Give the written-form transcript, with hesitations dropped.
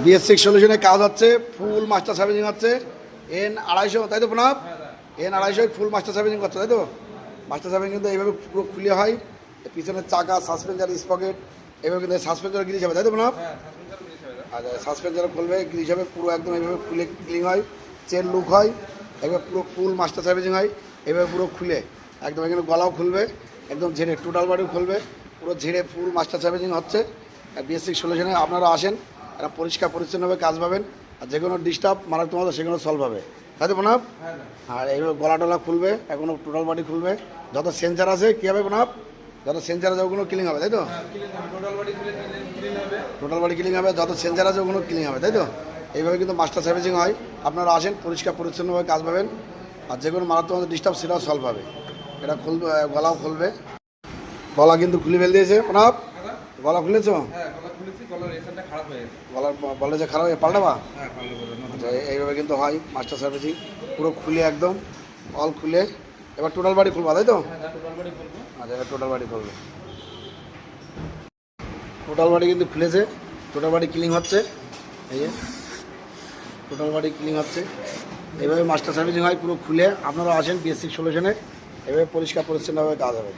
BS6 সলিউশনে কাজ হচ্ছে, ফুল master servicing হচ্ছে। N250, তাই তো প্রণব? N250 ফুল মাস্টার সার্ভিসিং করছে, তাই তো? মাস্টার সার্ভিসিং কিন্তু এইভাবে পুরো খুলে হয়, পিছনের চাকা, সাসপেন্সার, স্পকেট, এভাবে কিন্তু সাসপেন্সার গ্রিজ হবে, তাই তো প্রণব? আচ্ছা, সাসপেন্সার খুলবে, গ্রিজ হবে, পুরো একদম এইভাবে খুলে ক্লিন হয়, চেন লুক হয়, এভাবে পুরো ফুল মাস্টার সার্ভিসিং হয়, এভাবে পুরো খুলে একদম এখানে গলাও খুলবে, একদম ঝেড়ে টোটাল বডিও খুলবে, পুরো ঝেড়ে ফুল মাস্টার সার্ভিসিং হচ্ছে। BS6 সলিউশনে আপনারা আসেন, একটা পরিষ্কার পরিচ্ছন্নভাবে কাজ পাবেন, আর যে কোনো ডিস্টার্ব মারাত্মক মতো সেগুলো সলভ হবে, তাই তো প্রণব? আর এইভাবে গলা টলা খুলবে, এখনও টোটাল বডি খুলবে, যত সেন্সার আছে কী হবে প্রণব? যত সেন্সার আছে ওগুলো ক্লিন হবে, তাই তো? টোটাল বডি ক্লিন হবে, যত সেন্সার আছে ওগুলো ক্লিন হবে, তাই তো? এইভাবে কিন্তু মাস্টার সার্ভিসিং হয়। আপনারা আসেন, পরিষ্কার পরিচ্ছন্নভাবে কাজ পাবেন, আর যে কোনো মারাত্মক ডিস্টার্ব সেটাও সলভ হবে। এটা খুলবে, গলাও খুলবে, গলা কিন্তু খুলে ফেল দিয়েছে প্রণব। গলা খুলেছো? গলার বলে যে খারাপ হয়ে পাল্টাবা? আচ্ছা, এইভাবে কিন্তু হয় মাস্টার সার্ভিসিং, পুরো খুলে একদম অল খুলে। এবার টোটাল বাড়ি খুলবা, তাই তো? আচ্ছা, এবার টোটাল বাড়ি খুলবে। টোটাল বাড়ি কিন্তু খুলেছে, টোটাল বাড়ি ক্লিন হচ্ছে, এই যে টোটাল বাড়ি ক্লিন হচ্ছে। এইভাবে মাস্টার সার্ভিসিং হয় পুরো খুলে। আপনারা আসেন BS6 সলিউশনে, এভাবে পরিষ্কার পরিচ্ছন্নভাবে কাজ হবে।